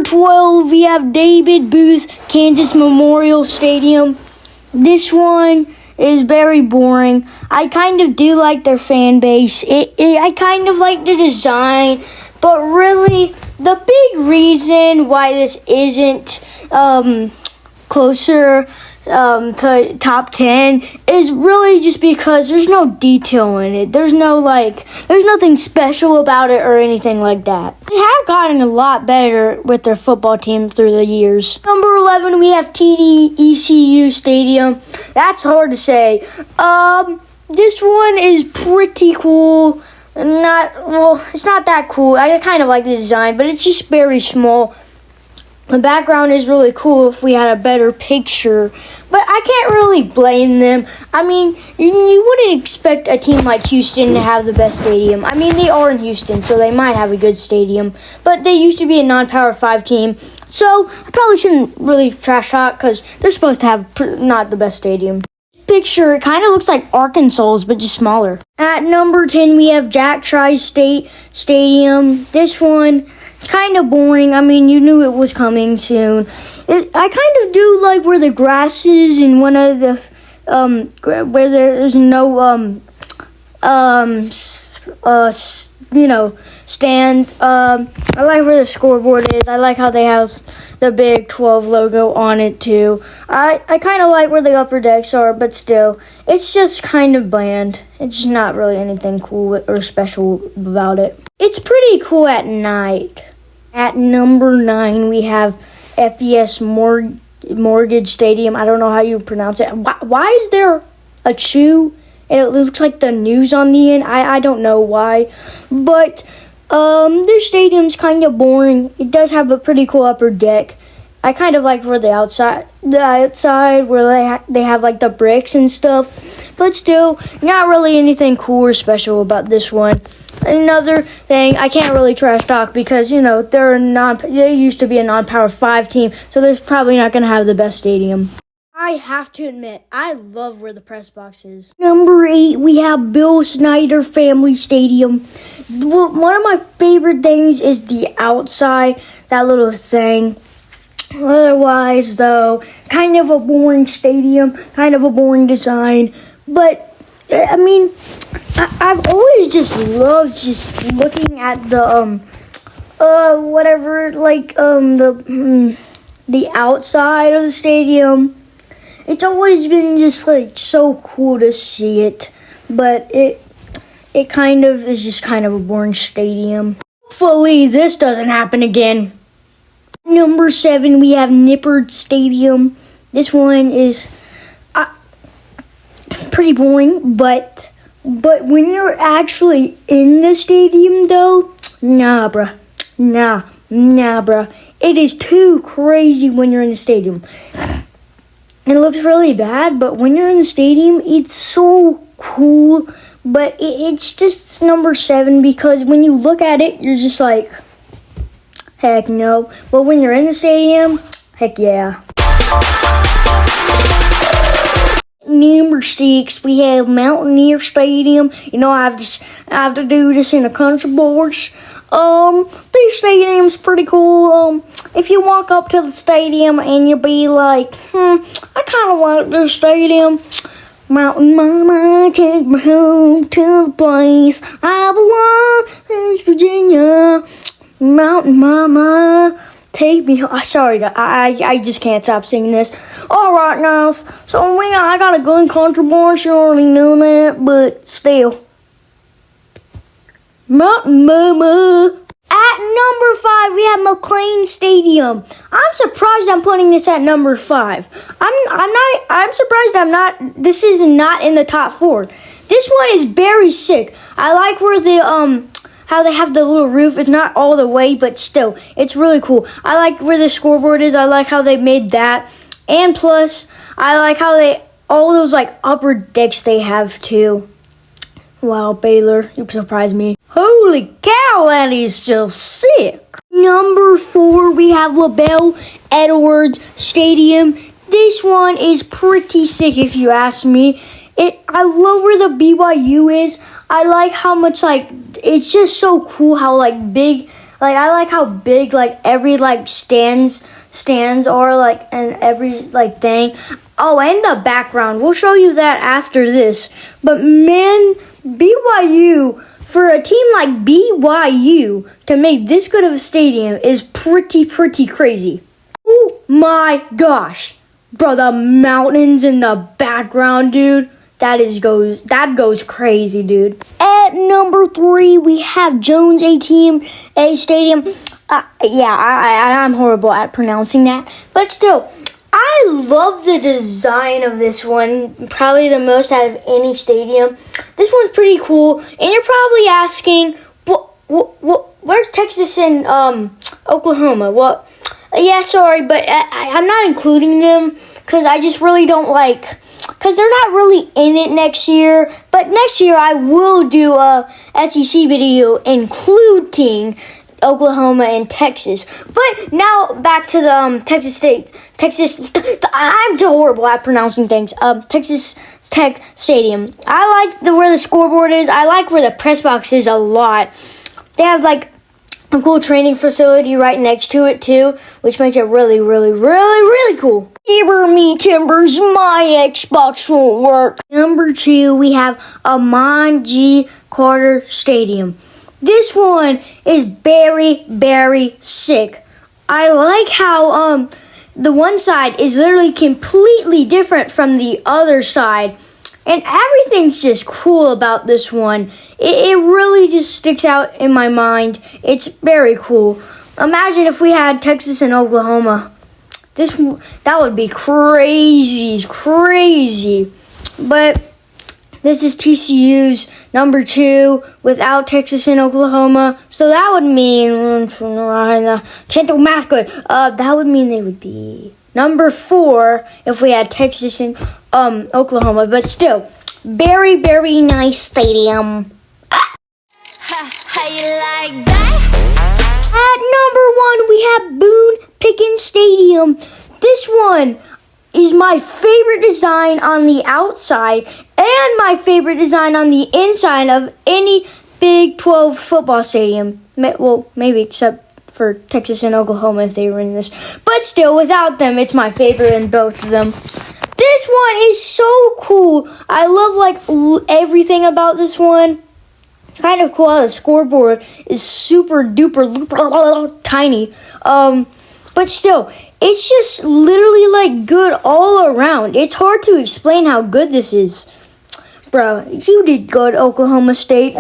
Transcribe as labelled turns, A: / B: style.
A: number 12, we have David Booth, Kansas Memorial Stadium. This one is very boring. I kind of do like their fan base. I kind of like the design, but really, the big reason why this isn't closer to top 10 is really just because there's no detail in it. There's nothing special about it or anything like that. They have gotten a lot better with their football team through the years. Number 11, we have TD ECU Stadium. That's hard to say. This one is pretty cool. It's not that cool. I kind of like the design, but it's just very small. The background is really cool if we had a better picture, but I can't really blame them. I mean, you wouldn't expect a team like Houston to have the best stadium. I mean, they are in Houston, so they might have a good stadium, but they used to be a non-Power 5 team, so I probably shouldn't really trash talk because they're supposed to have not the best stadium. Picture, it kind of looks like Arkansas's, but just smaller. At number 10, we have Jack Tri-State Stadium. This one, kind of boring. I mean, you knew it was coming soon. I kind of do like where the grass is and one of the where there's no stands. I like where the scoreboard is. I like how they have the Big 12 logo on it too. I kind of like where the upper decks are, but still, it's just kind of bland. It's just not really anything cool or special about it. It's pretty cool at night. At number 9, we have FES Mortgage Stadium. I don't know how you pronounce it. Why is there a chew? And it looks like the news on the end. I don't know why. But their stadium's kind of boring. It does have a pretty cool upper deck. I kind of like where the outside where they have like the bricks and stuff. But still, not really anything cool or special about this one. Another thing, I can't really trash talk because, they used to be a non-Power 5 team, so they're probably not going to have the best stadium. I have to admit, I love where the press box is. Number 8, we have Bill Snyder Family Stadium. One of my favorite things is the outside, that little thing. Otherwise, though, kind of a boring stadium, kind of a boring design, but I mean, I've always just loved just looking at the the outside of the stadium. It's always been just like so cool to see it, but it kind of is just kind of a boring stadium. Hopefully this doesn't happen again. Number 7, we have Nippert Stadium. This one is pretty boring, but when you're actually in the stadium, though, nah, bruh. It is too crazy when you're in the stadium. It looks really bad, but when you're in the stadium, it's so cool. But it's just number 7 because when you look at it, you're just like, heck no. But when you're in the stadium, heck yeah. Number 6, we have Mountaineer Stadium. I have to do this in a country boys. This stadium's pretty cool. If you walk up to the stadium and you'll be like, I kind of like this stadium. Mountain Mama, take me home to the place I belong, West Virginia. Mountain Mama, take me home. Sorry, I just can't stop singing this. Alright, guys. So, I got a gun country boys. You already know that, but still. Mountain Mama. At number 5, we have McLean Stadium. I'm surprised I'm putting this at number 5. I'm surprised this is not in the top 4. This one is very sick. I like where how they have the little roof. It's not all the way, but still, it's really cool. I like where the scoreboard is. I like how they made that. And plus, I like how all those upper decks they have too. Wow, Baylor, you surprised me. Holy cow, that is so sick. Number 4, we have LaBelle Edwards Stadium. This one is pretty sick if you ask me. I love where the BYU is. I like how much it's just so cool how big Like I like how big like every like stands are like and every like thing. Oh, and the background. We'll show you that after this. But man, BYU, for a team like BYU to make this good of a stadium is pretty crazy. Oh my gosh. Bro, the mountains in the background, dude. That goes crazy, dude. At number 3, we have Jones A Stadium. I'm horrible at pronouncing that. But still, I love the design of this one. Probably the most out of any stadium. This one's pretty cool. And you're probably asking, where's Texas and Oklahoma? Well, yeah, sorry, but I'm not including them because I just really don't like... Because they're not really in it next year. But next year I will do a SEC video including Oklahoma and Texas. But now back to the Texas, I'm horrible at pronouncing things. Texas Tech Stadium. I like where the scoreboard is. I like where the press box is a lot. They have like a cool training facility right next to it too, which makes it really cool. Timber me timbers, my Xbox won't work. Number 2, we have Amon G. Carter Stadium. This one is very sick. I like how the one side is literally completely different from the other side. And everything's just cool about this one. It really just sticks out in my mind. It's very cool. Imagine if we had Texas and Oklahoma. That would be crazy. But this is TCU's number 2 without Texas and Oklahoma. So that would mean, can't do math good. That would mean they would be number 4 if we had Texas and Oklahoma. But still, very nice stadium.
B: How you like that?
A: At number 1, we have Boone Pickens Stadium. This one is my favorite design on the outside and my favorite design on the inside of any Big 12 football stadium. Well, maybe except for Texas and Oklahoma if they were in this. But still, without them, it's my favorite in both of them. This one is so cool. I love like everything about this one. It's kind of cool how the scoreboard is super duper tiny. But still, it's just literally like good all around. It's hard to explain how good this is. Bro, you did good, Oklahoma State.